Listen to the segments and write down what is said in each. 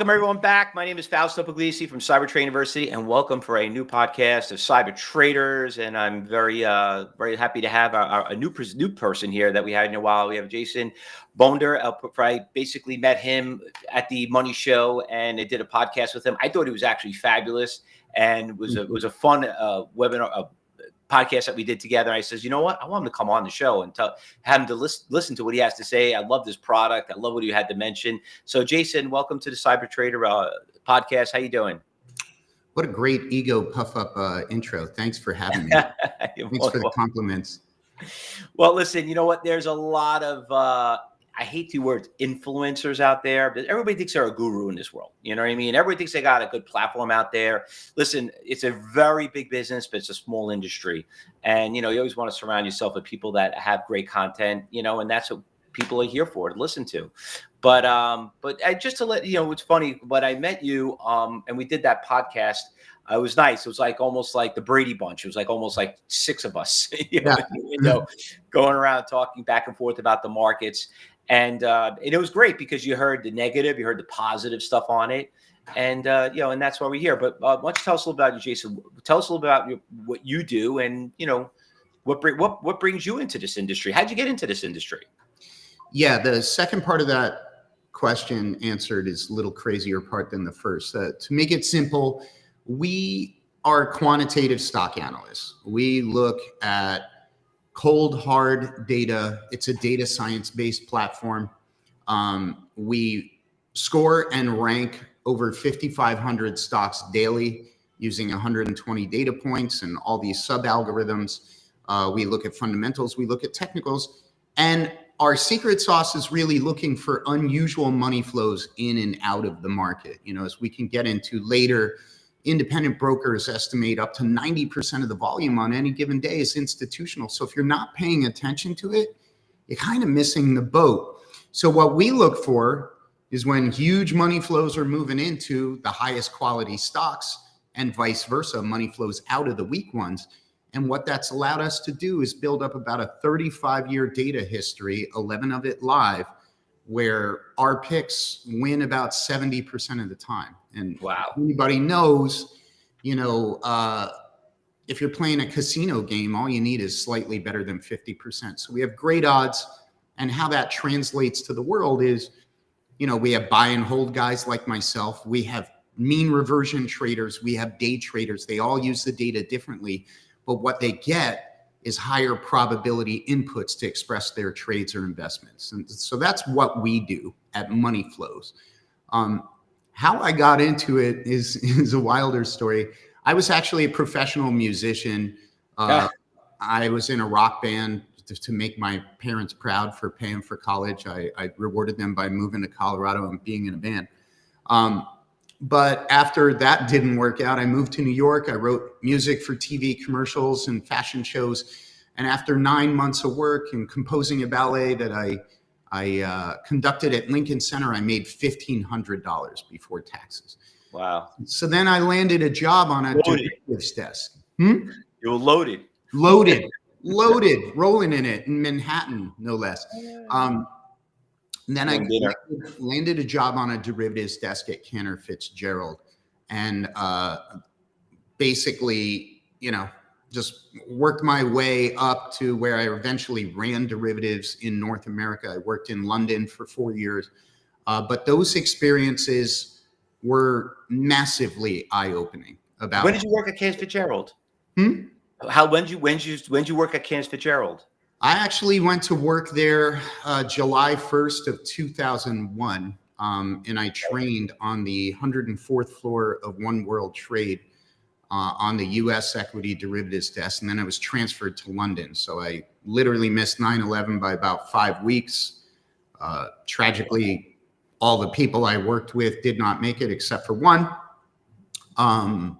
Welcome everyone back. My name is Fausto Pugliese from CyberTrading University, and welcome for a new podcast of cyber traders. And I'm very happy to have a new person here that we had in a while. We have Jason Bodner. I basically met him at the Money Show, and I did a podcast with him. I thought he was actually fabulous, and it was a fun webinar. Podcast that we did together. I says, you know what? I want him to come on the show and have him to listen to what he has to say. I love this product. I love what you had to mention. So, Jason, welcome to the Cyber Trader podcast. How you doing? What a great ego puff up intro. Thanks for having me. Thanks for the compliments. Well, listen, you know what? There's a lot of I hate the word influencers out there, but everybody thinks they're a guru in this world. You know what I mean? Everybody thinks they got a good platform out there. Listen, it's a very big business, but it's a small industry. And, you know, you always want to surround yourself with people that have great content, you know, and that's what people are here for, to listen to. But just to let you know, it's funny, but I met you and we did that podcast. It was nice. It was like almost like the Brady Bunch. It was like almost like six of us, you know, going around talking back and forth about the markets. And it was great because you heard the negative, you heard the positive stuff on it. And, you know, and that's why we're here. But why don't you tell us a little about you, Jason? Tell us a little about what you do and, you know, what brings you into this industry? How'd you get into this industry? Yeah, the second part of that question answered is a little crazier part than the first. To make it simple, we are quantitative stock analysts. We look at cold, hard data. It's a data science-based platform. We score and rank over 5,500 stocks daily using 120 data points and all these sub-algorithms. We look at fundamentals. We look at technicals. And our secret sauce is really looking for unusual money flows in and out of the market. You know, as we can get into later, independent brokers estimate up to 90% of the volume on any given day is institutional. So if you're not paying attention to it, you're kind of missing the boat. So what we look for is when huge money flows are moving into the highest quality stocks and vice versa, money flows out of the weak ones. And what that's allowed us to do is build up about a 35-year data history, 11 of it live, where our picks win about 70% of the time. And wow, anybody knows, you know, if you're playing a casino game, all you need is slightly better than 50%. So we have great odds. And how that translates to the world is, you know, we have buy and hold guys like myself. We have mean reversion traders. We have day traders. They all use the data differently. But what they get is higher probability inputs to express their trades or investments. And so that's what we do at Money Flows. How I got into it is a wilder story. I was actually a professional musician. I was in a rock band to make my parents proud for paying for college. I rewarded them by moving to Colorado and being in a band. But after that didn't work out, I moved to New York. I wrote music for TV commercials and fashion shows. And after 9 months of work and composing a ballet that I conducted at Lincoln Center, I made $1,500 before taxes. Wow. So then I landed a job on a derivatives desk. You were loaded. Loaded, rolling in it in Manhattan, no less. And then I landed a job on a derivatives desk at Cantor Fitzgerald, and basically, you know, just worked my way up to where I eventually ran derivatives in North America. I worked in London for 4 years, but those experiences were massively eye-opening. About when did you work at Cantor Fitzgerald? When did you work at Cantor Fitzgerald? I actually went to work there July 1st of 2001, and I trained on the 104th floor of One World Trade on the U.S. equity derivatives desk, and then I was transferred to London. So I literally missed 9/11 by about 5 weeks. Tragically, all the people I worked with did not make it except for one. And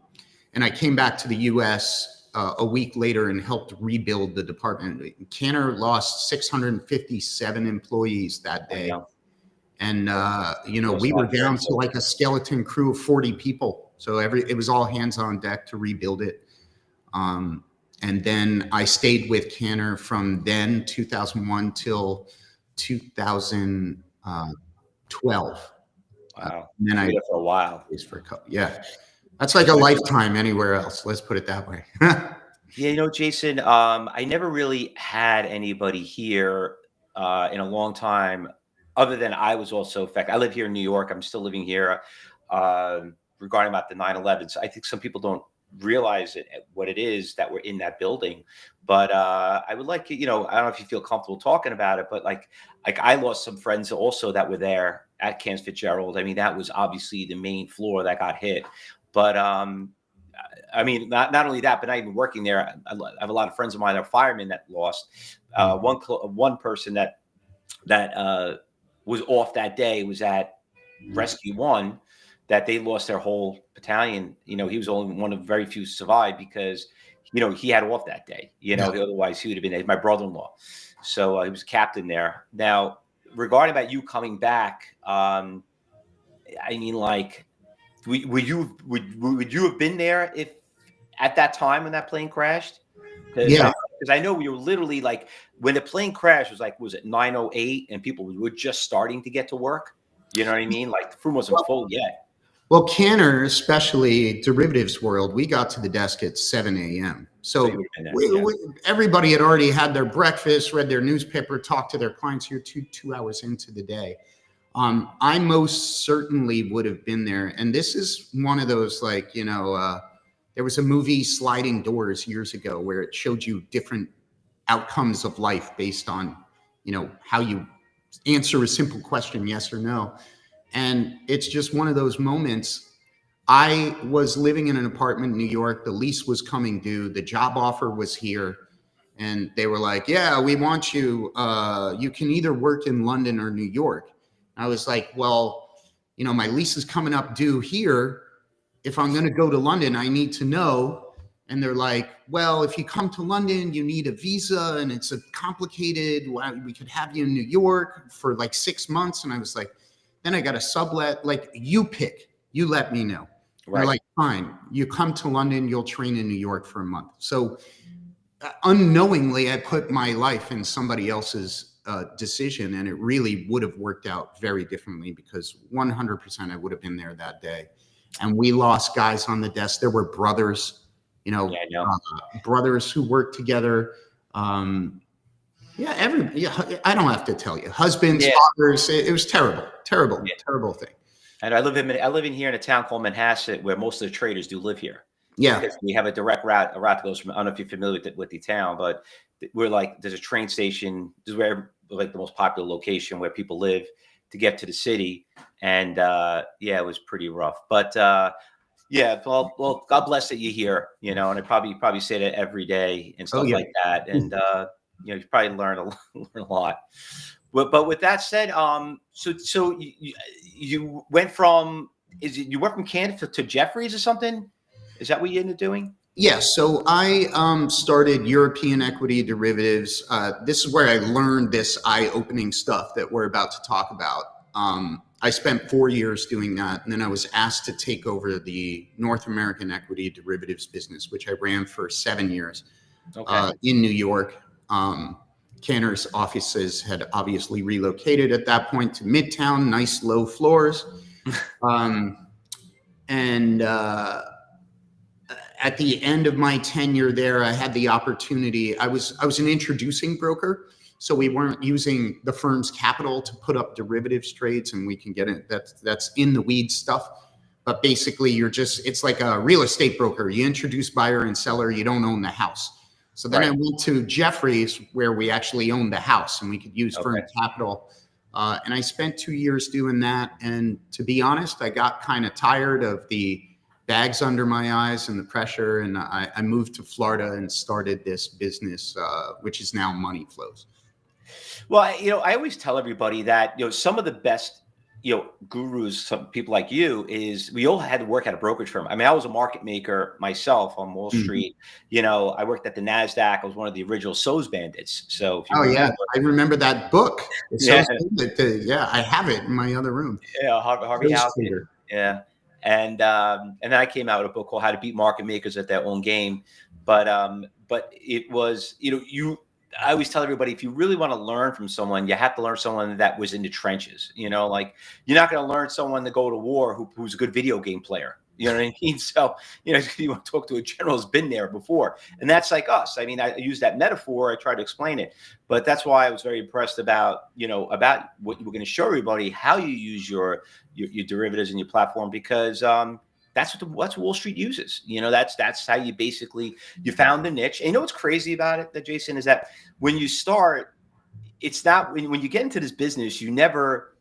I came back to the U.S. A week later and helped rebuild the department. Cantor lost 657 employees that day. And, you know, we were down to like a skeleton crew of 40 people. So it was all hands on deck to rebuild it. And then I stayed with Cantor from then, 2001 till 2012. Wow. And then You I were there for a while. for a couple. Yeah, that's like a lifetime anywhere else. Let's put it that way. Yeah, Jason, I never really had anybody here in a long time, other than I was also affected. I live here in New York. I'm still living here. Regarding about the 9/11, so I think some people don't realize it, what it is that we're in that building. But I would like, I don't know if you feel comfortable talking about it, but like I lost some friends also that were there at Camp Fitzgerald. I mean, that was obviously the main floor that got hit. But I mean, not only that, but not even working there. I have a lot of friends of mine that are firemen that lost. One person that was off that day was at Rescue One, that they lost their whole battalion. He was only one of very few survived because he had off that day. Otherwise he would have been my brother-in-law. So he was captain there. Now, regarding about you coming back, I mean, like, would you have been there if at that time when that plane crashed? Because Yeah. I know we were literally like, when the plane crashed, was it 9:08 and people were just starting to get to work? You know what I mean? Like, the room wasn't full yet. Well, Canner, especially derivatives world, we got to the desk at 7 a.m. So you So would have been there. everybody had already had their breakfast, read their newspaper, talked to their clients here 2 hours into the day. I most certainly would have been there. And this is one of those, there was a movie, Sliding Doors, years ago, where it showed you different outcomes of life based on, how you answer a simple question, yes or no. And it's just one of those moments. I was living in an apartment in New York. The lease was coming due. The job offer was here. And they were like, yeah, we want you. You can either work in London or New York. I was like, well, my lease is coming up due here. If I'm going to go to London, I need to know. And they're like, well, if you come to London, you need a visa and it's a complicated, we could have you in New York for like 6 months. And I was like, then I got a sublet, like, you pick, you let me know. Right. They're like, fine, you come to London, you'll train in New York for a month. So unknowingly, I put my life in somebody else's decision, and it really would have worked out very differently because 100% I would have been there that day. And we lost guys on the desk. There were brothers, brothers who worked together. I don't have to tell you, husbands, fathers. It was terrible thing. And I live in here in a town called Manhasset, where most of the traders do live here. Yeah, because we have a direct route that goes from. I don't know if you're familiar with the town, but we're like, there's a train station. This is where, like, the most popular location where people live to get to the city. And it was pretty rough. But well, God bless that you're here. And I probably say that every day and stuff like that. And you probably learn a lot. But with that said, so you went from Canada to Jeffries or something? Is that what you ended up doing? Yes. So I started European equity derivatives. This is where I learned this eye-opening stuff that we're about to talk about. I spent 4 years doing that, and then I was asked to take over the North American equity derivatives business, which I ran for 7 years in New York. Canner's offices had obviously relocated at that point to Midtown, nice low floors. At the end of my tenure there, I had the opportunity. I was an introducing broker, so we weren't using the firm's capital to put up derivatives trades, and we can get it. That's in the weeds stuff. But basically, it's like a real estate broker. You introduce buyer and seller. You don't own the house. So then I went to Jeffries, where we actually owned the house, and we could use firm capital. And I spent 2 years doing that. And to be honest, I got kind of tired of the bags under my eyes and the pressure. And I moved to Florida and started this business, which is now Money Flows. Well, I always tell everybody that, some of the best, gurus, some people like you, is we all had to work at a brokerage firm. I mean, I was a market maker myself on Wall Street. I worked at the NASDAQ. I was one of the original So's Bandits. So, I remember that book. I have it in my other room. Yeah, Harvey Halkett. Yeah. And then I came out with a book called How to Beat Market Makers at Their Own Game. But it was, I always tell everybody, if you really want to learn from someone, you have to learn someone that was in the trenches. Like you're not going to learn someone to go to war who's a good video game player. You know what I mean? So, you want to talk to a general who's been there before. And that's like us. I mean, I use that metaphor. I try to explain it. But that's why I was very impressed about what you were going to show everybody, how you use your derivatives and your platform, because that's what Wall Street uses. That's how you found the niche. And what's crazy about it, that Jason, is that when you start, it's not when you get into this business, you never,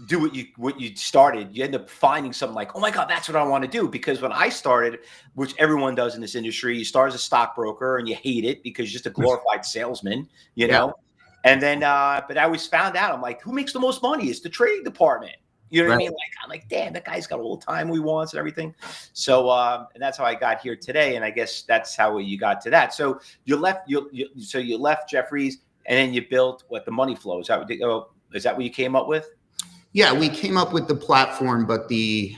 do what you started. You end up finding something like, oh my God, that's what I want to do. Because when I started, which everyone does in this industry, you start as a stockbroker and you hate it because you're just a glorified salesman, Yeah. And then, but I always found out, I'm like, who makes the most money? It's the trading department. You know what I mean? I'm like, damn, that guy's got all the time he wants and everything. So, and that's how I got here today. And I guess that's how you got to that. So you left Jeffries, and then you built the money flow. Is that what you came up with? Yeah, we came up with the platform, but the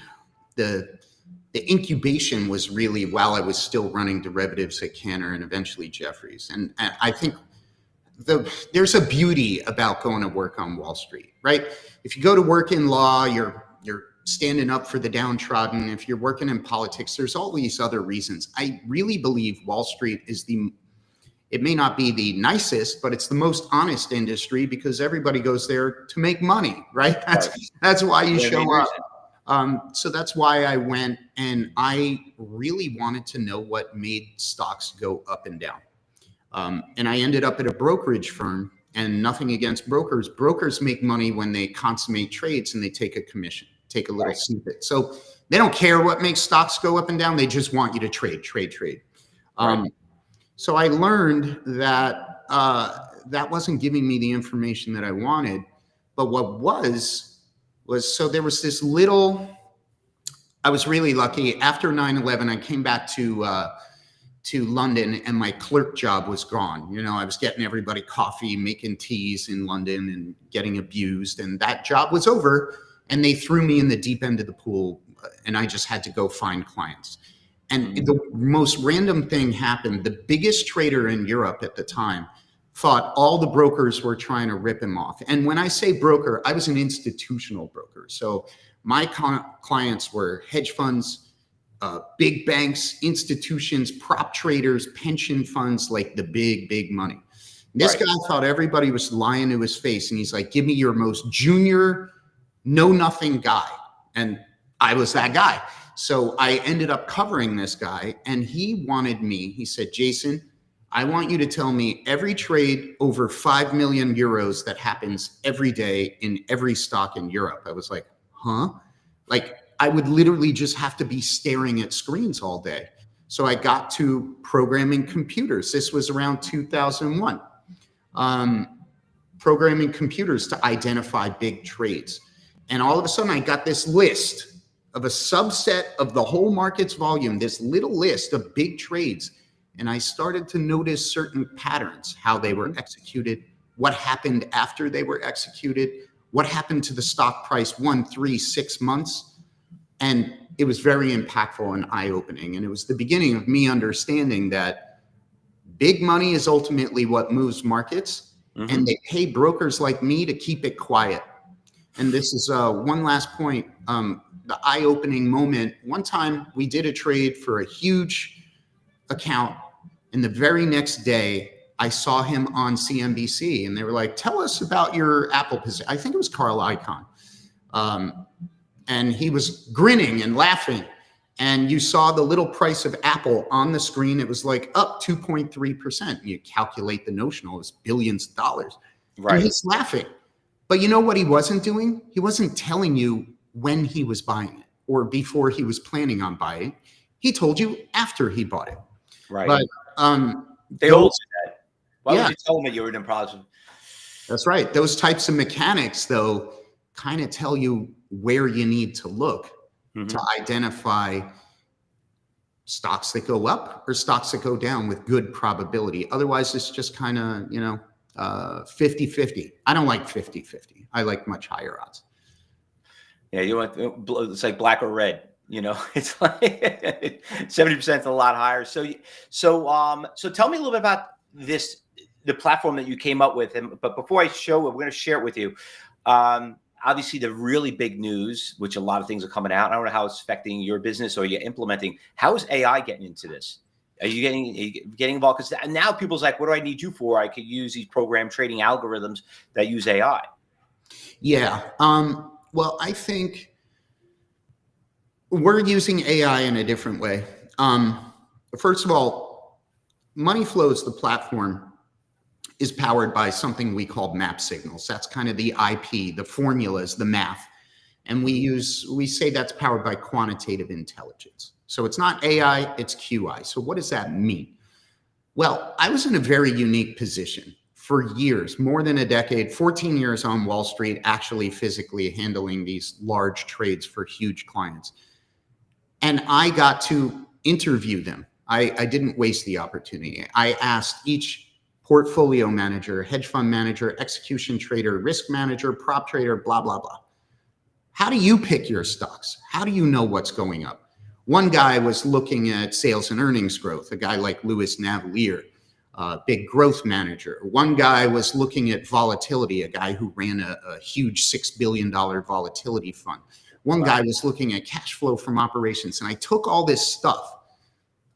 incubation was really while I was still running derivatives at Cantor and eventually Jeffries. And I think there's a beauty about going to work on Wall Street, right? If you go to work in law, you're standing up for the downtrodden. If you're working in politics, there's all these other reasons. I really believe Wall Street is it may not be the nicest, but it's the most honest industry because everybody goes there to make money, right? That's why you show up. So that's why I went, and I really wanted to know what made stocks go up and down. And I ended up at a brokerage firm, and nothing against brokers. Brokers make money when they consummate trades and they take a commission, take a little snippet. So they don't care what makes stocks go up and down. They just want you to trade. So I learned that that wasn't giving me the information that I wanted. But what was so there was this little, I was really lucky. After 9/11, I came back to London, and my clerk job was gone. I was getting everybody coffee, making teas in London and getting abused. And that job was over, and they threw me in the deep end of the pool, and I just had to go find clients. And the most random thing happened. The biggest trader in Europe at the time thought all the brokers were trying to rip him off. And when I say broker, I was an institutional broker. So my clients were hedge funds, big banks, institutions, prop traders, pension funds, like the big money. This guy thought everybody was lying to his face. And he's like, give me your most junior, know-nothing guy. And I was that guy. So I ended up covering this guy, and he wanted me. He said, Jason, I want you to tell me every trade over 5 million euros that happens every day in every stock in Europe. I was like, huh? Like I would literally just have to be staring at screens all day. So I got to programming computers. This was around 2001. Programming computers to identify big trades. And all of a sudden I got this list of a subset of the whole market's volume, this little list of big trades. And I started to notice certain patterns, how they were executed, what happened after they were executed, what happened to the stock price 1, 3, 6 months. And it was very impactful and eye-opening. And it was the beginning of me understanding that big money is ultimately what moves markets. And they pay brokers like me to keep it quiet. And this is one last point. The eye-opening moment. One time we did a trade for a huge account, and the very next day I saw him on CNBC, and they were like, tell us about your Apple position. I think it was Carl Icahn. And he was grinning and laughing, and you saw the little price of Apple on the screen. It was like up 2.3%. You calculate the notional, it was billions of dollars. And he's laughing. But you know what he wasn't doing? He wasn't telling you when he was buying it or before he was planning on buying. He told you after he bought it. But they all do that. Why would you tell them that you were in positive? That's right. Those types of mechanics, though, kind of tell you where you need to look to identify stocks that go up or stocks that go down with good probability. Otherwise, it's just kind of, 50-50. I don't like 50-50. I like much higher odds. Yeah, it's like black or red. It's like 70% is a lot higher. So tell me a little bit about this. the platform that you came up with. But before I show it, we're going to share it with you. Obviously, the really big news, which a lot of things are coming out. I don't know how it's affecting your business or you're implementing. How is AI getting into this? Are you getting involved? Because now people's like, what do I need you for? I could use these program trading algorithms that use AI. Yeah. Well, I think we're using AI in a different way. First of all, Money Flows, the platform, is powered by something we call map signals. That's kind of the IP, the formulas, the math. And we say that's powered by quantitative intelligence. So it's not AI, it's QI. So what does that mean? Well, I was in a very unique position for years, more than a decade, 14 years on Wall Street, actually physically handling these large trades for huge clients. And I got to interview them. I didn't waste the opportunity. I asked each portfolio manager, hedge fund manager, execution trader, risk manager, prop trader, blah, blah, blah. How do you pick your stocks? How do you know what's going up? One guy was looking at sales and earnings growth, a guy like Louis Navalier, big growth manager. One guy was looking at volatility, a guy who ran a huge $6 billion volatility fund. One guy was looking at cash flow from operations. And I took all this stuff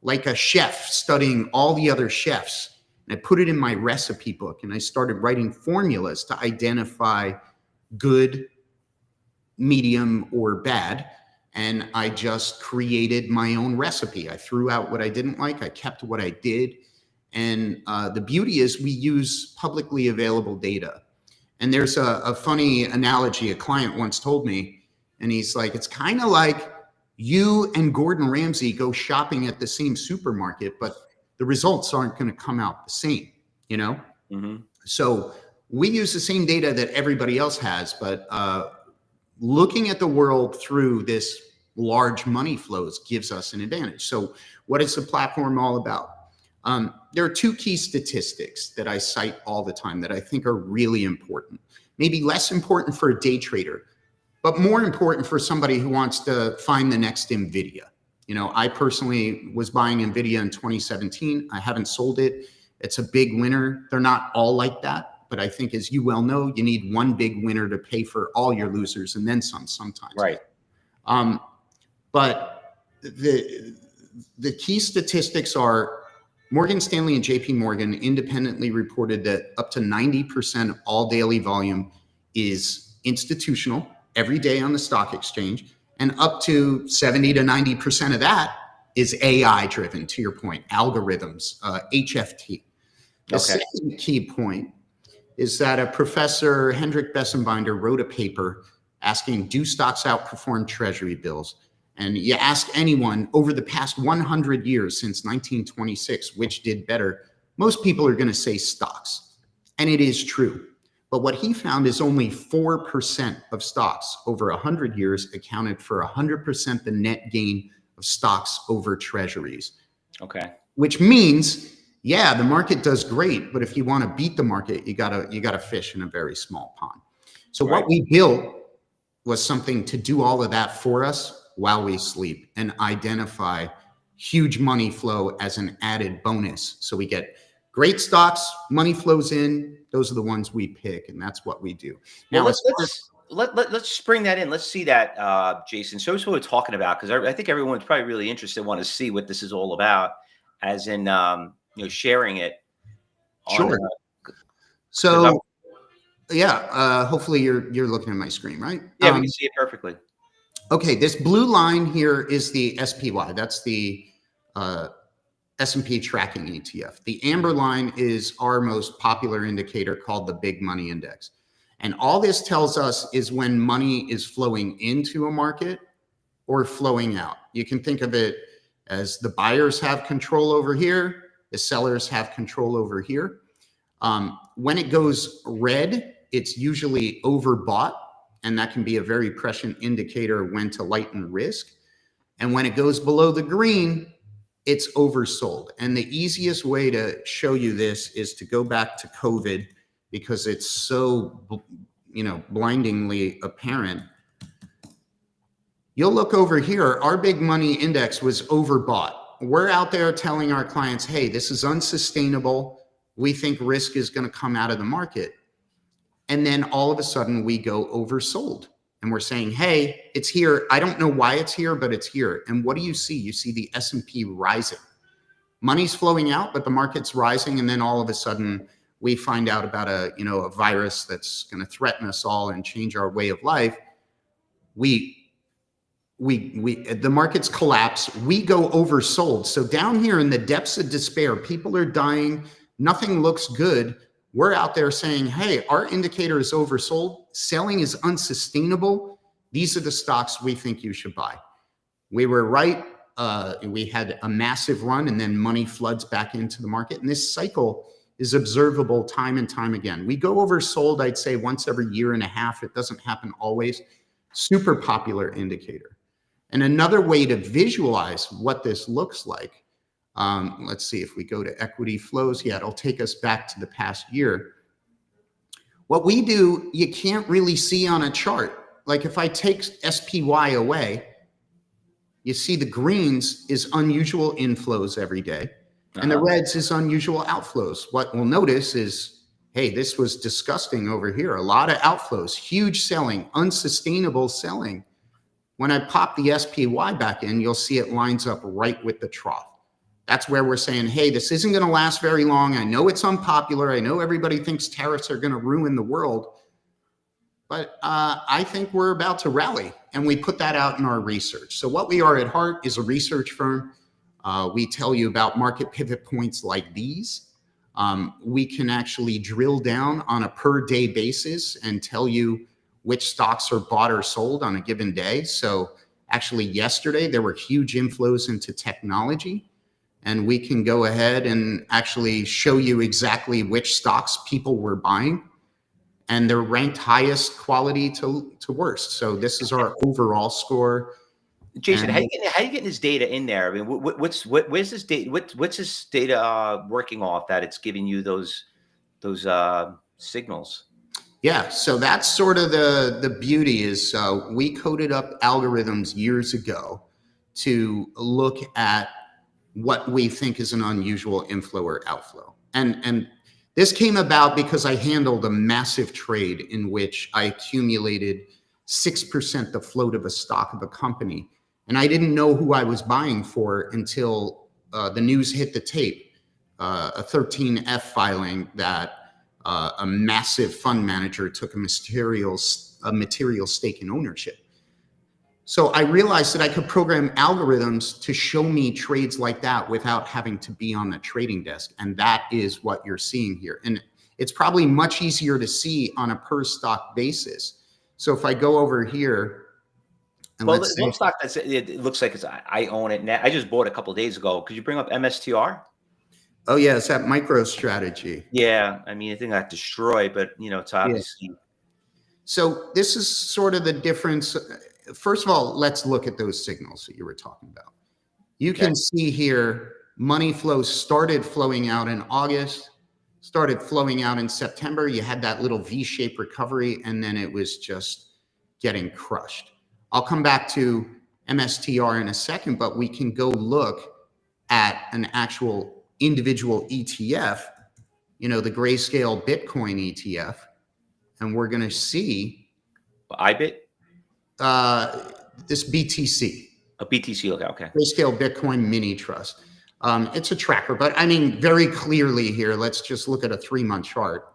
like a chef studying all the other chefs, and I put it in my recipe book, and I started writing formulas to identify good, medium, or bad. And I just created my own recipe. I threw out what I didn't like. I kept what I did. And the beauty is we use publicly available data. And there's a funny analogy a client once told me, and he's like, it's kind of like you and Gordon Ramsay go shopping at the same supermarket, but the results aren't going to come out the same, you know? Mm-hmm. So we use the same data that everybody else has, but looking at the world through this large money flows gives us an advantage. So what is the platform all about? There are two key statistics that I cite all the time that I think are really important, maybe less important for a day trader, but more important for somebody who wants to find the next NVIDIA. You know, I personally was buying NVIDIA in 2017. I haven't sold it. It's a big winner. They're not all like that, but I think, as you well know, you need one big winner to pay for all your losers and then some sometimes. Right. But the key statistics are Morgan Stanley and JP Morgan independently reported that up to 90% of all daily volume is institutional every day on the stock exchange, and up to 70 to 90% of that is AI driven, to your point, algorithms, HFT. The second key point is that a professor, Hendrik Bessenbinder, wrote a paper asking, do stocks outperform treasury bills? And you ask anyone over the past 100 years since 1926, which did better, most people are going to say stocks. And it is true. But what he found is only 4% of stocks over 100 years accounted for 100% the net gain of stocks over treasuries. Okay. Which means, yeah, the market does great, but if you want to beat the market, you gotta fish in a very small pond. So what we built was something to do all of that for us while we sleep and identify huge money flow as an added bonus. So we get great stocks, money flows in. Those are the ones we pick, and that's what we do. Now, let's bring that in. Let's see that, Jason. So that's what we're talking about, because I think everyone's probably really interested, want to see what this is all about, as in sharing it. Sure. So yeah, hopefully you're looking at my screen, right? Yeah, we can see it perfectly. Okay, this blue line here is the SPY. That's the S&P tracking ETF. The amber line is our most popular indicator called the Big Money Index. And all this tells us is when money is flowing into a market or flowing out. You can think of it as the buyers have control over here, the sellers have control over here. When it goes red, it's usually overbought, and that can be a very prescient indicator when to lighten risk. And when it goes below the green, it's oversold. And the easiest way to show you this is to go back to COVID, because it's so, blindingly apparent. You'll look over here, our Big Money Index was overbought. We're out there telling our clients, hey, this is unsustainable. We think risk is going to come out of the market. And then all of a sudden we go oversold and we're saying, hey, it's here. I don't know why it's here, but it's here. And what do you see? You see the S&P rising. Money's flowing out, but the market's rising. And then all of a sudden we find out about a virus that's going to threaten us all and change our way of life. The markets collapse. We go oversold. So down here in the depths of despair, people are dying. Nothing looks good. We're out there saying, hey, our indicator is oversold. Selling is unsustainable. These are the stocks we think you should buy. We were right. We had a massive run and then money floods back into the market. And this cycle is observable time and time again. We go oversold, I'd say once every year and a half. It doesn't happen always. Super popular indicator. And another way to visualize what this looks like, let's see if we go to equity flows. Yeah, it'll take us back to the past year. What we do, you can't really see on a chart. Like if I take SPY away, you see the greens is unusual inflows every day, and the reds is unusual outflows. What we'll notice is, hey, this was disgusting over here. A lot of outflows, huge selling, unsustainable selling. When I pop the SPY back in, you'll see it lines up right with the trough. That's where we're saying, hey, this isn't going to last very long. I know it's unpopular. I know everybody thinks tariffs are going to ruin the world. But I think we're about to rally. And we put that out in our research. So what we are at heart is a research firm. We tell you about market pivot points like these. We can actually drill down on a per day basis and tell you which stocks are bought or sold on a given day. So actually yesterday, there were huge inflows into technology. And we can go ahead and actually show you exactly which stocks people were buying. And they're ranked highest quality to worst. So this is our overall score. Jason, how you getting this data in there? I mean, where's this data? What's this data working off that it's giving you those signals? Yeah, so that's sort of the beauty is we coded up algorithms years ago to look at what we think is an unusual inflow or outflow. And this came about because I handled a massive trade in which I accumulated 6% the float of a stock of a company. And I didn't know who I was buying for until the news hit the tape, a 13F filing that a massive fund manager took a material stake in ownership. So I realized that I could program algorithms to show me trades like that without having to be on the trading desk. And that is what you're seeing here. And it's probably much easier to see on a per stock basis. So if I go over here, and well, the one stock it looks like I own it now. I just bought it a couple of days ago. Could you bring up MSTR? Oh yeah, it's that MicroStrategy. Yeah, I mean, I think I got destroyed, but it's obviously. Yeah. So this is sort of the difference. First of all, let's look at those signals that you were talking about. You can see here, money flows started flowing out in August, started flowing out in September. You had that little V-shaped recovery, and then it was just getting crushed. I'll come back to MSTR in a second, but we can go look at an actual individual ETF, the grayscale Bitcoin ETF, and we're going to see IBIT. This BTC. A BTC, okay. Grayscale Bitcoin Mini Trust. It's a tracker, but I mean, very clearly here, let's just look at a 3-month chart.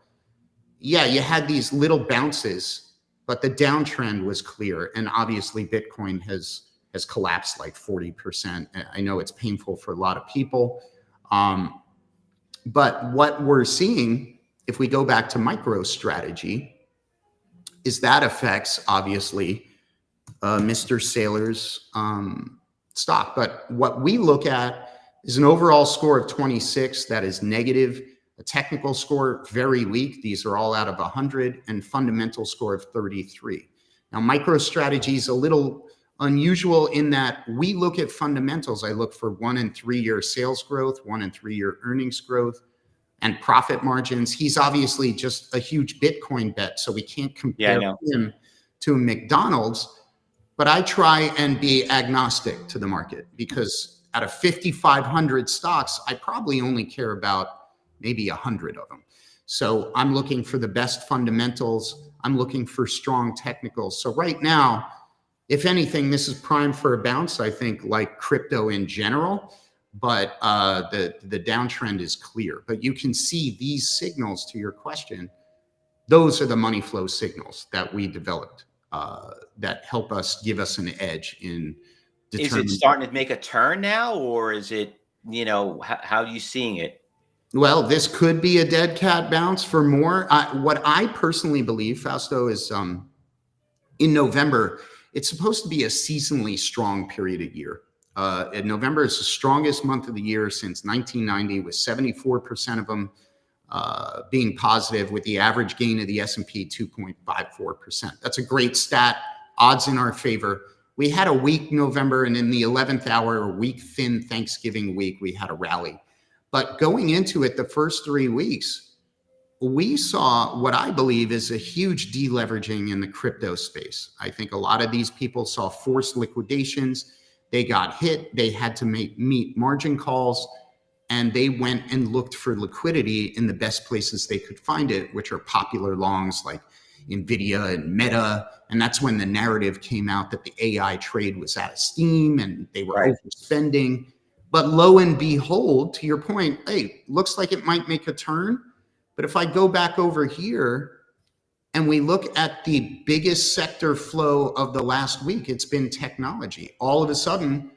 Yeah, you had these little bounces, but the downtrend was clear. And obviously Bitcoin has collapsed like 40%. I know it's painful for a lot of people. But what we're seeing, if we go back to MicroStrategy, is that affects obviously Mr. Saylor's stock. But what we look at is an overall score of 26 that is negative, a technical score very weak. These are all out of 100, and fundamental score of 33. Now, MicroStrategy is a little unusual in that we look at fundamentals. I look for 1 and 3 year sales growth, 1 and 3 year earnings growth, and profit margins. He's obviously just a huge Bitcoin bet, so we can't compare him to a McDonald's. But I try and be agnostic to the market because out of 5,500 stocks, I probably only care about maybe 100 of them. So I'm looking for the best fundamentals. I'm looking for strong technicals. So right now, if anything, this is prime for a bounce, I think, like crypto in general. But the downtrend is clear. But you can see these signals, to your question. Those are the money flow signals that we developed that help us give us an edge in determining. Is it starting to make a turn now, or is it, how are you seeing it? Well, this could be a dead cat bounce for more. What I personally believe, Fausto, is in November, it's supposed to be a seasonally strong period of year. And November is the strongest month of the year since 1990, with 74% of them being positive, with the average gain of the S&P 2.54%. That's a great stat. Odds in our favor. We had a weak November, and in the 11th hour, a week thin Thanksgiving week, we had a rally. But going into it, the first 3 weeks, we saw what I believe is a huge deleveraging in the crypto space. I think a lot of these people saw forced liquidations. They got hit. They had to meet margin calls, and they went and looked for liquidity in the best places they could find it, which are popular longs like NVIDIA and Meta. And that's when the narrative came out that the AI trade was out of steam and they were overspending. But lo and behold, to your point, hey, looks like it might make a turn. But if I go back over here and we look at the biggest sector flow of the last week, it's been technology. All of a sudden,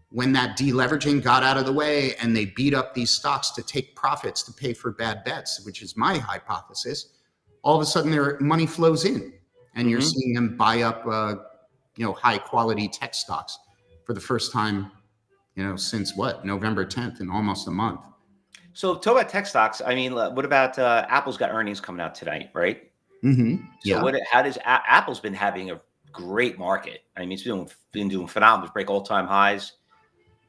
when that deleveraging got out of the way and they beat up these stocks to take profits to pay for bad bets, which is my hypothesis, all of a sudden their money flows in, and you're seeing them buy up, high quality tech stocks for the first time, since November 10th, in almost a month. So talk about tech stocks. I mean, what about Apple's got earnings coming out tonight, right? Mm-hmm. Yeah. So how does Apple's been having a great market? I mean, it's been doing phenomenal, break all-time highs.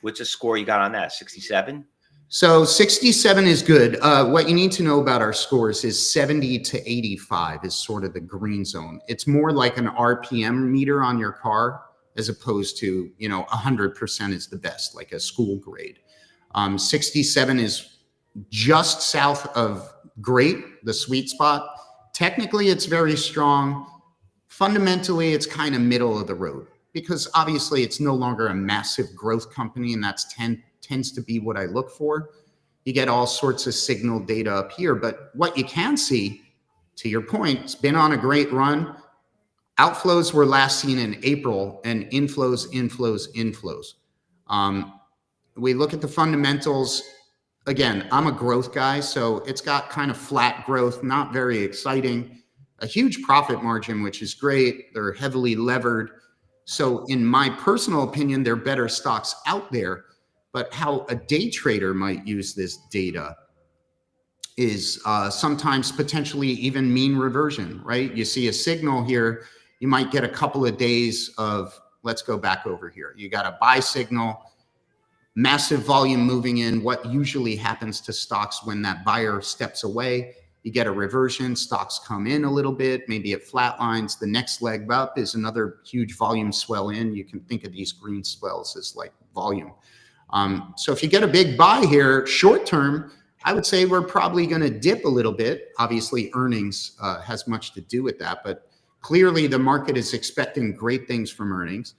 What's the score you got on that? 67? So 67 is good. What you need to know about our scores is 70 to 85 is sort of the green zone. It's more like an RPM meter on your car, as opposed to, 100% is the best, like a school grade. 67 is just south of great, the sweet spot. Technically, it's very strong. Fundamentally, it's kind of middle of the road, because obviously it's no longer a massive growth company, and that's tends to be what I look for. You get all sorts of signal data up here, but what you can see, to your point, it's been on a great run. Outflows were last seen in April, and inflows. We look at the fundamentals. Again, I'm a growth guy, so it's got kind of flat growth, not very exciting. A huge profit margin, which is great. They're heavily levered. So in my personal opinion, there are better stocks out there. But how a day trader might use this data is sometimes potentially even mean reversion, right? You see a signal here, you might get a couple of days of, let's go back over here. You got a buy signal, massive volume moving in. What usually happens to stocks when that buyer steps away? You get a reversion, stocks come in a little bit, maybe it flatlines. The next leg up is another huge volume swell in. You can think of these green swells as like volume. So if you get a big buy here, short term, I would say we're probably going to dip a little bit. Obviously, earnings has much to do with that, but clearly the market is expecting great things from earnings.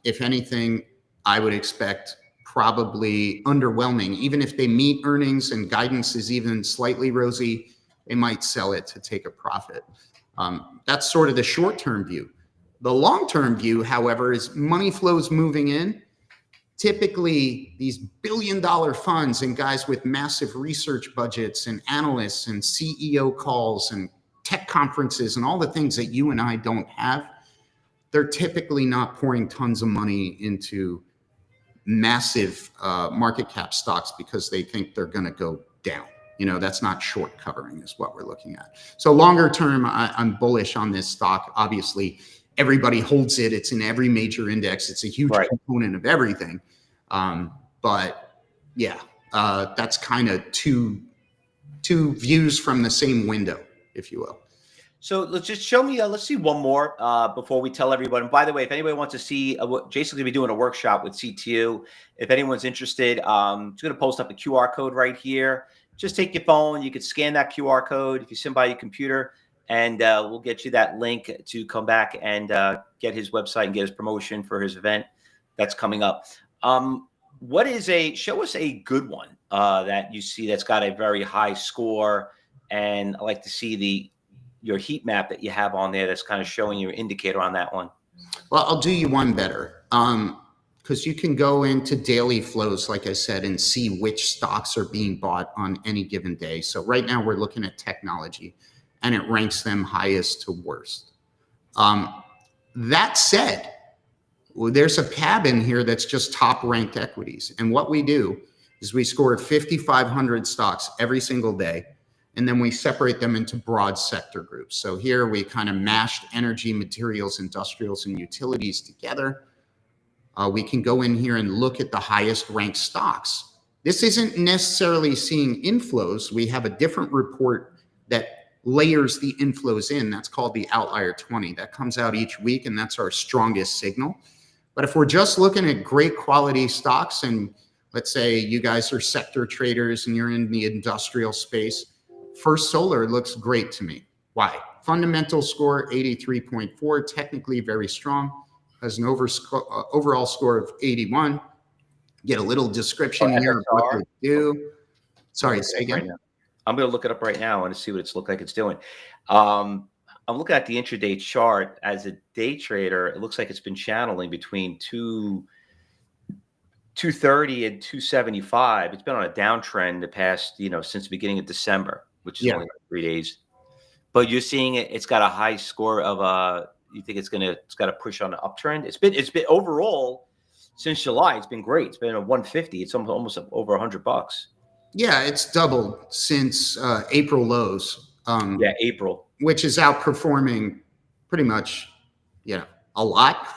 If anything, I would expect probably underwhelming. Even if they meet earnings and guidance is even slightly rosy, they might sell it to take a profit. That's sort of the short-term view. The long-term view, however, is money flows moving in. Typically, these billion-dollar funds and guys with massive research budgets and analysts and CEO calls and tech conferences and all the things that you and I don't have, they're typically not pouring tons of money into massive market cap stocks because they think they're going to go down. That's not short covering is what we're looking at. So longer term, I'm bullish on this stock. Obviously, everybody holds it. It's in every major index. It's a huge component of everything. But yeah, that's kind of two views from the same window, if you will. So let's just show me, let's see one more before we tell everyone. And by the way, if anybody wants to see what Jason's going to be doing a workshop with CTU, if anyone's interested, I'm just going to post up the QR code right here. just take your phone. You could scan that QR code if you send by your computer, and we'll get you that link to come back and get his website and get his promotion for his event that's coming up. Show us a good one that you see that's got a very high score, and I like to see your heat map that you have on there that's kind of showing your indicator on that one. Well, I'll do you one better. Because you can go into daily flows, like I said, and see which stocks are being bought on any given day. So right now we're looking at technology, and it ranks them highest to worst. That said, there's a tab in here that's just top ranked equities. And what we do is we score 5,500 stocks every single day, and then we separate them into broad sector groups. So here we kind of mashed energy, materials, industrials, and utilities together. We can go in here and look at the highest ranked stocks. This isn't necessarily seeing inflows. We have a different report that layers the inflows in. That's called the Outlier 20. That comes out each week, and that's our strongest signal. But if we're just looking at great quality stocks, and let's say you guys are sector traders and you're in the industrial space, First Solar looks great to me. Why? Fundamental score 83.4, technically very strong. Has an overall score of 81. Get a little description here of what they do. Sorry, say again. Right, I'm going to look it up right now and see what it's look like it's doing. I'm looking at the intraday chart. As a day trader, it looks like it's been channeling between 230 and 275. It's been on a downtrend the past, since the beginning of December, which is only 3 days. But you're seeing it's got a high score of you think it's got to push on an uptrend? It's been overall since July. It's been great. It's been a 150. It's almost over $100. Yeah, it's doubled since April lows. April, which is outperforming pretty much, a lot.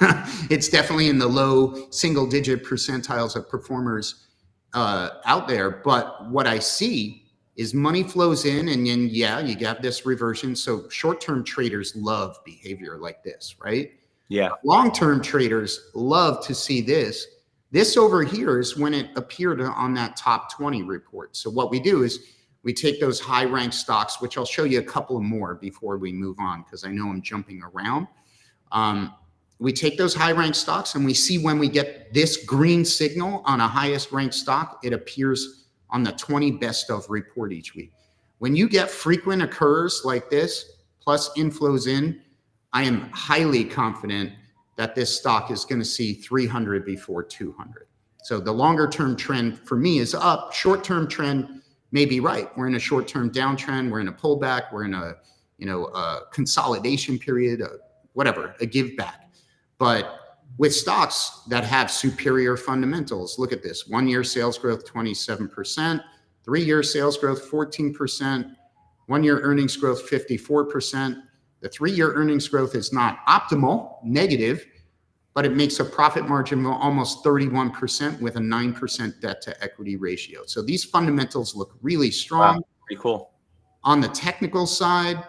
It's definitely in the low single-digit percentiles of performers out there. But what I see is money flows in, and then, you got this reversion. So short-term traders love behavior like this, right? Yeah. Long-term traders love to see this. This over here is when it appeared on that top 20 report. So what we do is we take those high-ranked stocks, which I'll show you a couple more before we move on, because I know I'm jumping around. We take those high-ranked stocks, and we see when we get this green signal on a highest-ranked stock, it appears on the 20 best of report each week. When you get frequent occurs like this, plus inflows in, I am highly confident that this stock is going to see 300 before 200. So the longer term trend for me is up. Short term trend may be right. We're in a short term downtrend. We're in a pullback. We're in a consolidation period, whatever, a give back. But with stocks that have superior fundamentals, look at this: 1 year sales growth 27%, 3 year sales growth 14%, 1 year earnings growth 54%. The 3 year earnings growth is not optimal, negative, but it makes a profit margin of almost 31% with a 9% debt to equity ratio. So these fundamentals look really strong. Wow, pretty cool. On the technical side,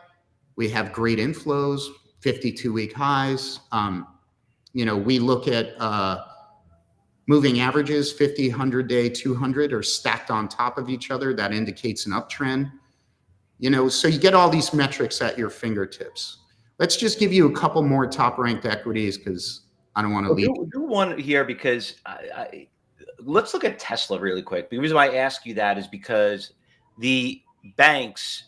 we have great inflows, 52-week highs. We look at moving averages, 50, 100-day, 200 are stacked on top of each other. That indicates an uptrend. So you get all these metrics at your fingertips. Let's just give you a couple more top-ranked equities, because I don't want to leave. Do one here, because let's look at Tesla really quick. The reason why I ask you that is because the banks,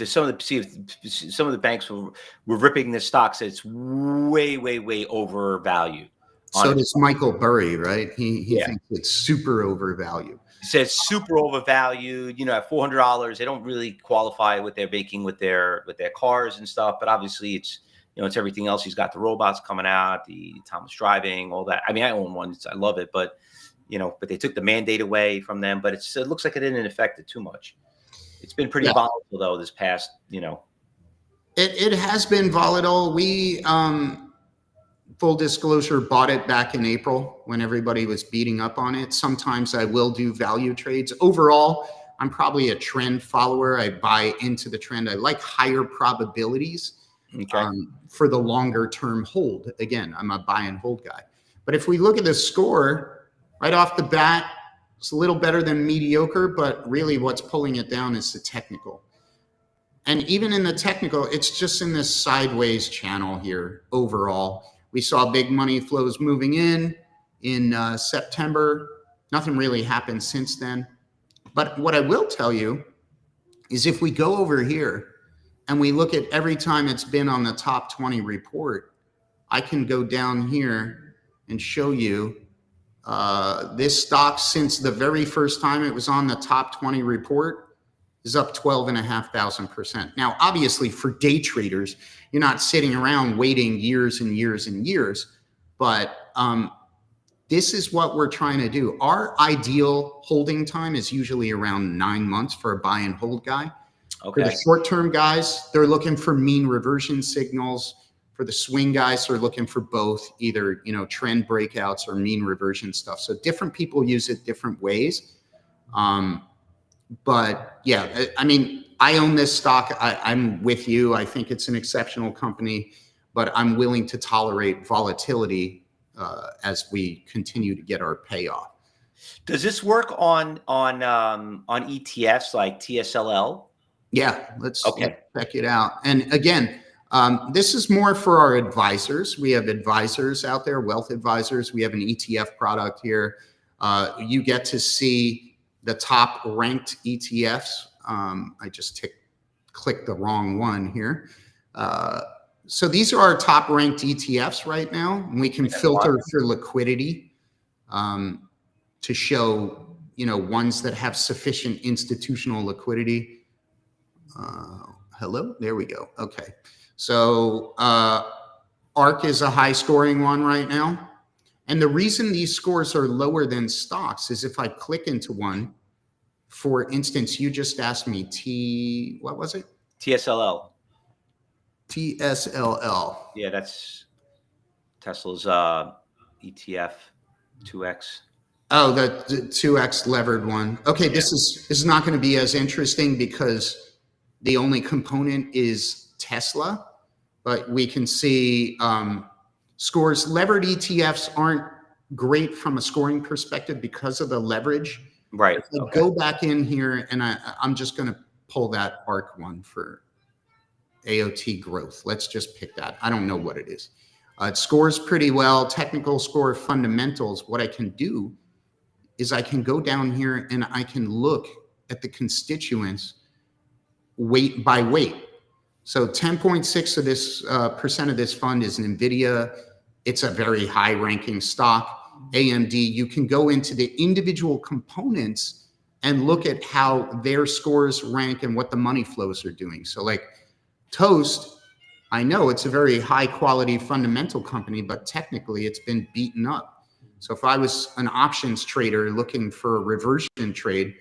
some of the banks were ripping the stocks. It's way, way, way overvalued. So does Michael Burry, right? He thinks it's super overvalued. He says super overvalued. At $400, they don't really qualify what they're making with their cars and stuff. But obviously, it's it's everything else. He's got the robots coming out, the autonomous driving, all that. I mean, I own one. I love it, but but they took the mandate away from them. But it looks like it didn't affect it too much. It's been pretty volatile though this past. It has been volatile. We full disclosure, bought it back in April when everybody was beating up on it. Sometimes I will do value trades. Overall, I'm probably a trend follower. I buy into the trend. I like higher probabilities for the longer term hold. Again, I'm a buy and hold guy. But if we look at the score right off the bat, It's a little better than mediocre, but really what's pulling it down is the technical. And even in the technical, it's just in this sideways channel here overall. We saw big money flows moving in September. Nothing really happened since then. But what I will tell you is if we go over here and we look at every time it's been on the top 20 report, I can go down here and show you this stock since the very first time it was on the top 20 report is up 12,500%. Now, obviously for day traders, you're not sitting around waiting years and years and years, but this is what we're trying to do. Our ideal holding time is usually around 9 months for a buy and hold guy. Okay. For the short-term guys, they're looking for mean reversion signals. For the swing guys, they're looking for both, either, you know, trend breakouts or mean reversion stuff. So different people use it different ways. But yeah, I mean, I own this stock. I'm with you. I think it's an exceptional company, but I'm willing to tolerate volatility as we continue to get our payoff. Does this work on ETFs like TSLL? Yeah, let's check it out. And again, this is more for our advisors. We have advisors out there, wealth advisors. We have an ETF product here. You get to see the top ranked ETFs. I just clicked the wrong one here. So these are our top ranked ETFs right now. And we can filter for liquidity to show, you know, ones that have sufficient institutional liquidity. Hello, there we go. Okay. So ARK is a high scoring one right now. And the reason these scores are lower than stocks is if I click into one, for instance, you just asked me what was it? TSLL. TSLL. Yeah, that's Tesla's ETF 2X. Oh, the 2X levered one. Okay, yeah. This is not going to be as interesting because the only component is Tesla, but we can see scores. Levered ETFs aren't great from a scoring perspective because of the leverage. Right. Okay. Go back in here, and I'm just going to pull that ARK one for AOT growth. Let's just pick that. I don't know what it is. It scores pretty well. Technical score, fundamentals. What I can do is I can go down here and I can look at the constituents weight by weight. So 10.6 of this percent of this fund is NVIDIA. It's a very high ranking stock. AMD, you can go into the individual components and look at how their scores rank and what the money flows are doing. So like Toast, I know it's a very high quality fundamental company, but technically it's been beaten up. So if I was an options trader looking for a reversion trade,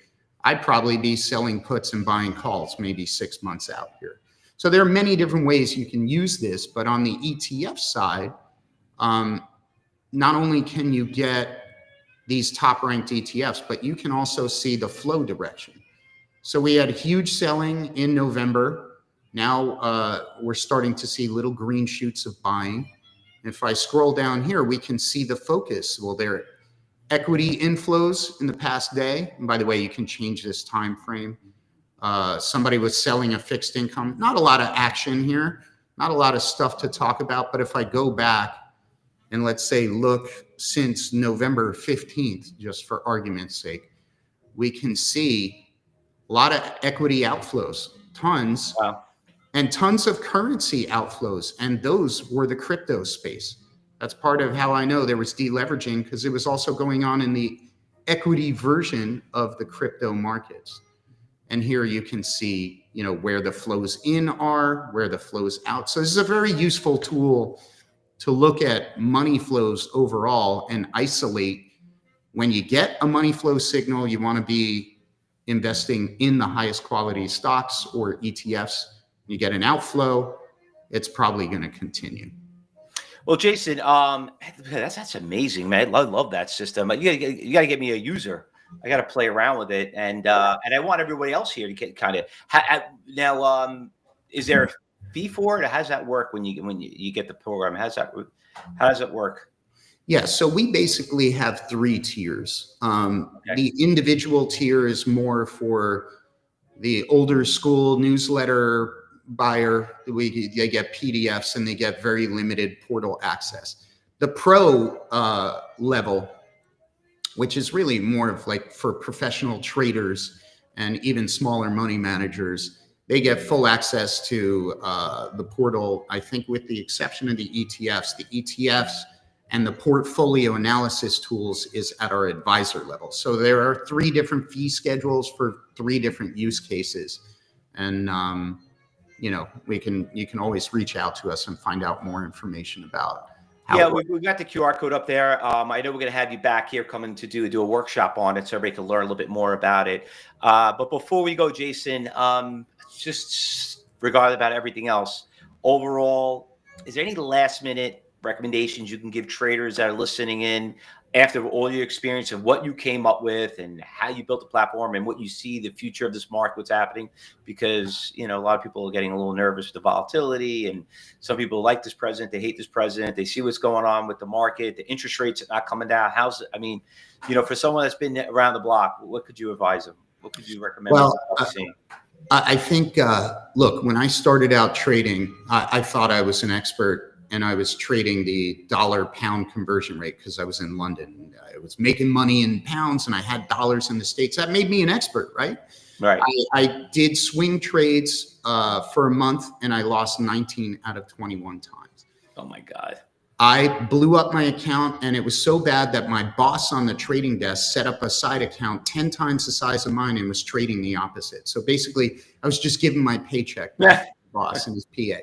I'd probably be selling puts and buying calls maybe 6 months out here. So there are many different ways you can use this, but on the ETF side, not only can you get these top ranked ETFs, but you can also see the flow direction. So we had huge selling in November. Now we're starting to see little green shoots of buying. If I scroll down here, we can see the focus. Well, there are equity inflows in the past day. And by the way, you can change this time frame. Somebody was selling a fixed income. Not a lot of action here, not a lot of stuff to talk about. But if I go back and let's say look since November 15th, just for argument's sake, we can see a lot of equity outflows, tons. Wow. And tons of currency outflows. And those were the crypto space. That's part of how I know there was deleveraging, because it was also going on in the equity version of the crypto markets. And here you can see, you know, where the flows in are, where the flows out. So this is a very useful tool to look at money flows overall and isolate. When you get a money flow signal, you want to be investing in the highest quality stocks or ETFs. You get an outflow, it's probably going to continue. Well, Jason, that's amazing, man. I love that system. You got to get me a user. I got to play around with it, and I want everybody else here to get kind of now. Is there a fee for it? How does that work when you get the program? How does it work? Yeah, so we basically have 3 tiers. Okay. The individual tier is more for the older school newsletter buyer. They get PDFs and they get very limited portal access. The pro level, which is really more of like for professional traders and even smaller money managers, they get full access to the portal, I think with the exception of the ETFs. The ETFs and the portfolio analysis tools is at our advisor level. So there are 3 different fee schedules for 3 different use cases. And, you know, you can always reach out to us and find out more information about how Yeah, we've got the QR code up there. I know we're going to have you back here coming to do a workshop on it so everybody can learn a little bit more about it. But before we go, Jason, just regardless about everything else, overall, is there any last minute recommendations you can give traders that are listening in after all your experience of what you came up with and how you built the platform and what you see the future of this market, what's happening? Because, you know, a lot of people are getting a little nervous with the volatility, and some people like this president, they hate this president, they see what's going on with the market, the interest rates are not coming down. I mean, you know, for someone that's been around the block, what could you advise them? What could you recommend? Well, I think, look, when I started out trading, I thought I was an expert, and I was trading the dollar-pound conversion rate because I was in London. I was making money in pounds and I had dollars in the States. That made me an expert, right? Right. I did swing trades for a month and I lost 19 out of 21 times. Oh my God. I blew up my account, and it was so bad that my boss on the trading desk set up a side account 10 times the size of mine and was trading the opposite. So basically, I was just giving my paycheck back to the boss and his PA.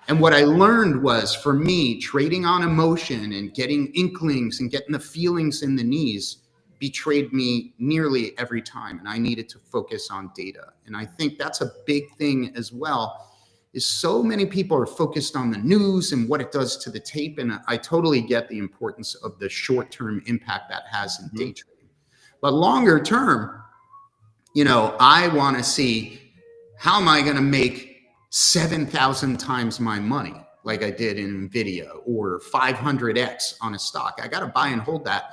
And what I learned was, for me, trading on emotion and getting inklings and getting the feelings in the knees betrayed me nearly every time. And I needed to focus on data. And I think that's a big thing as well, is so many people are focused on the news and what it does to the tape. And I totally get the importance of the short-term impact that has in day trading. But longer term, you know, I want to see, how am I going to make 7,000 times my money like I did in NVIDIA, or 500x on a stock? I got to buy and hold that.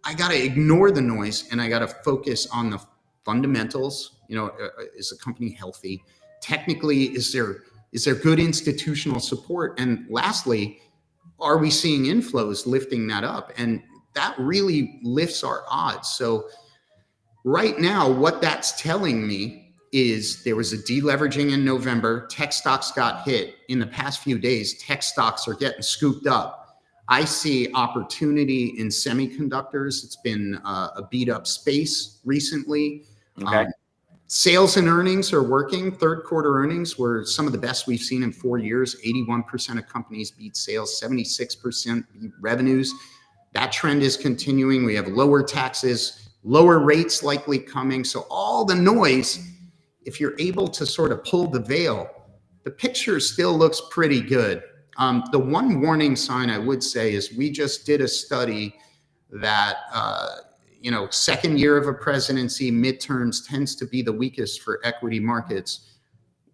I got to ignore the noise, and I got to focus on the fundamentals. You know, is the company healthy? Technically, is there good institutional support? And lastly, are we seeing inflows lifting that up? And that really lifts our odds. So right now, what that's telling me is there was a deleveraging in November. Tech stocks got hit. In the past few days, tech stocks are getting scooped up. I see opportunity in semiconductors. It's been a beat up space recently. Okay. Sales and earnings are working. Third quarter earnings were some of the best we've seen in 4 years. 81% of companies beat sales, 76% beat revenues. That trend is continuing. We have lower taxes, lower rates likely coming. So all the noise, if you're able to sort of pull the veil, the picture still looks pretty good. The one warning sign I would say is, we just did a study that, you know, second year of a presidency, midterms tends to be the weakest for equity markets.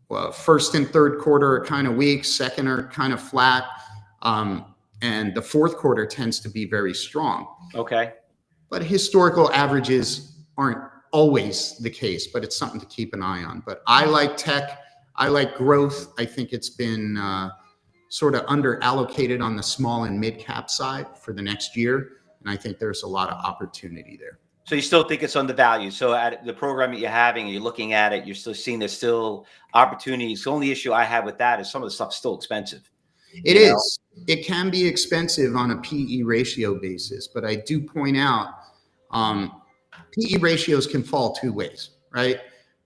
Well, first and third quarter are kind of weak, second are kind of flat, and the fourth quarter tends to be very strong. Okay. But historical averages aren't always the case, but it's something to keep an eye on. But I like tech. I like growth. I think it's been sort of under allocated on the small and mid cap side for the next year. And I think there's a lot of opportunity there. So you still think it's undervalued? So at the program that you're having, you're looking at it, you're still seeing there's still opportunities. The only issue I have with that is some of the stuff's still expensive. It is. It can be expensive on a PE ratio basis, but I do point out, PE ratios can fall 2 ways, right?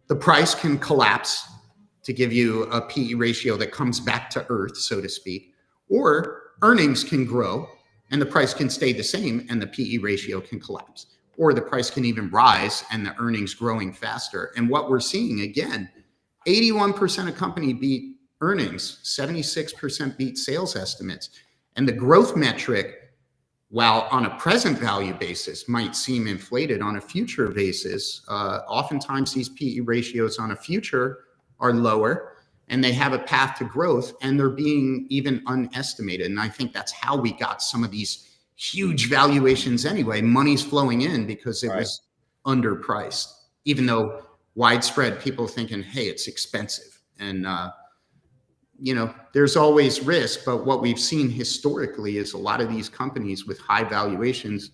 The price can collapse to give you a PE ratio that comes back to earth, so to speak, or earnings can grow and the price can stay the same and the PE ratio can collapse, or the price can even rise and the earnings growing faster. And what we're seeing, again, 81% of company beat earnings, 76% beat sales estimates. And the growth metric, while on a present value basis might seem inflated, on a future basis, oftentimes these PE ratios on a future are lower and they have a path to growth, and they're being even unestimated. And I think that's how we got some of these huge valuations anyway. Money's flowing in because it was underpriced, even though widespread people thinking, hey, it's expensive. And, there's always risk, but what we've seen historically is a lot of these companies with high valuations,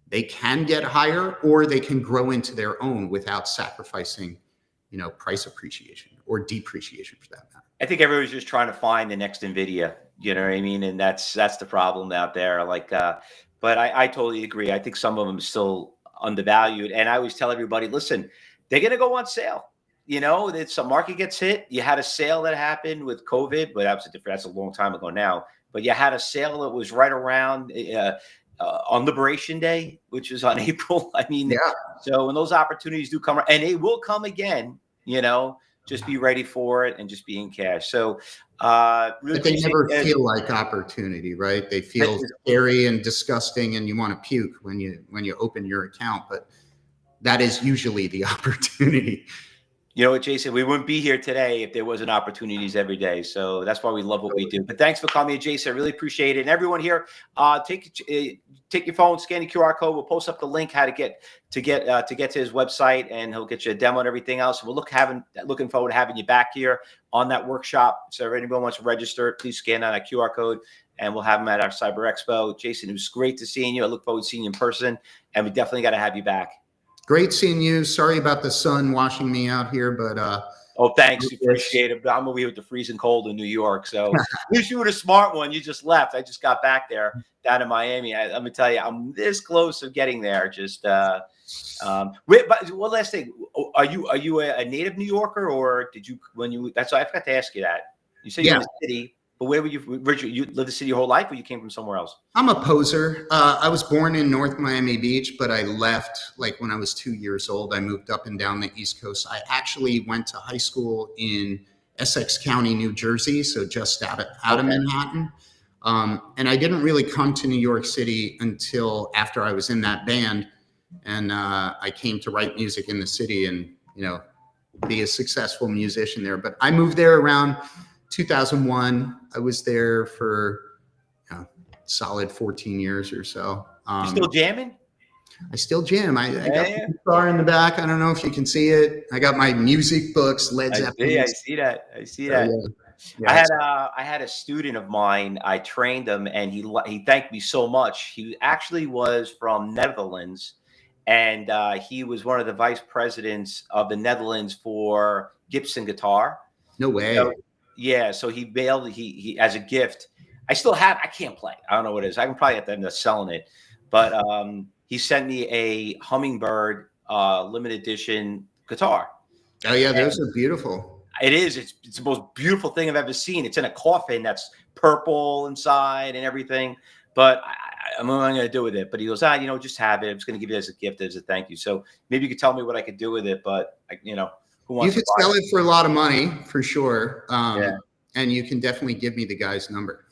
they can get higher or they can grow into their own without sacrificing, price appreciation or depreciation for that matter. I think everybody's just trying to find the next NVIDIA, you know what I mean? And that's the problem out there. But I totally agree. I think some of them are still undervalued. And I always tell everybody, listen, they're going to go on sale. It's a market gets hit. You had a sale that happened with COVID, but that's a long time ago now. But you had a sale that was right around on Liberation Day, which is on April. So when those opportunities do come, and they will come again, just be ready for it and just be in cash. So really, but they never feel like opportunity, right? They feel scary and disgusting, and you want to puke when you open your account. But that is usually the opportunity. You know what, Jason, we wouldn't be here today if there wasn't opportunities every day. So that's why we love what we do. But thanks for coming, Jason. I really appreciate it. And everyone here, take your phone, scan the QR code. We'll post up the link how to get to his website, and he'll get you a demo and everything else. We're looking forward to having you back here on that workshop. So if anyone wants to register, please scan that QR code, and we'll have them at our Cyber Expo. Jason, it was great to seeing you. I look forward to seeing you in person, and we definitely got to have you back. Great seeing you. Sorry about the sun washing me out here, but oh, thanks. Appreciate it. I'm over here with the freezing cold in New York. So at least you were the smart one. You just left. I just got back there down in Miami. Let me tell you, I'm this close of getting there. Just but one last thing. Are you a native New Yorker, or did you that's why I forgot to ask you that. You said you're in the city. But where were you? You lived the city your whole life, or you came from somewhere else? I'm a poser. I was born in North Miami Beach, but I left when I was 2 years old. I moved up and down the East Coast. I actually went to high school in Essex County, New Jersey, so just out of Manhattan. And I didn't really come to New York City until after I was in that band, and I came to write music in the city and be a successful musician there. But I moved there around 2001. I was there for solid 14 years or so. You still jamming? I still jam. I got the guitar in the back. I don't know if you can see it. I got my music books, Led Zeppelin. I see that. I had a student of mine. I trained him, and he thanked me so much. He actually was from Netherlands, and he was one of the vice presidents of the Netherlands for Gibson guitar. No way. So he bailed. He as a gift. I can't play. I don't know what it is. I can probably have to end up selling it. But he sent me a Hummingbird limited edition guitar. Oh yeah, those are beautiful. It is. It's the most beautiful thing I've ever seen. It's in a coffin that's purple inside and everything. But I'm not going to do with it. But he goes, just have it. I'm just going to give it as a gift, as a thank you. So maybe you could tell me what I could do with it. But who wants you could sell it for a lot of money for sure. And you can definitely give me the guy's number.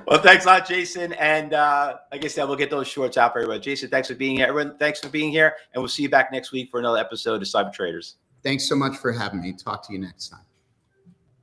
Well, thanks a lot, Jason. And like I said, we'll get those shorts out for everyone. Jason, thanks for being here. Everyone, thanks for being here. And we'll see you back next week for another episode of Cyber Traders. Thanks so much for having me. Talk to you next time.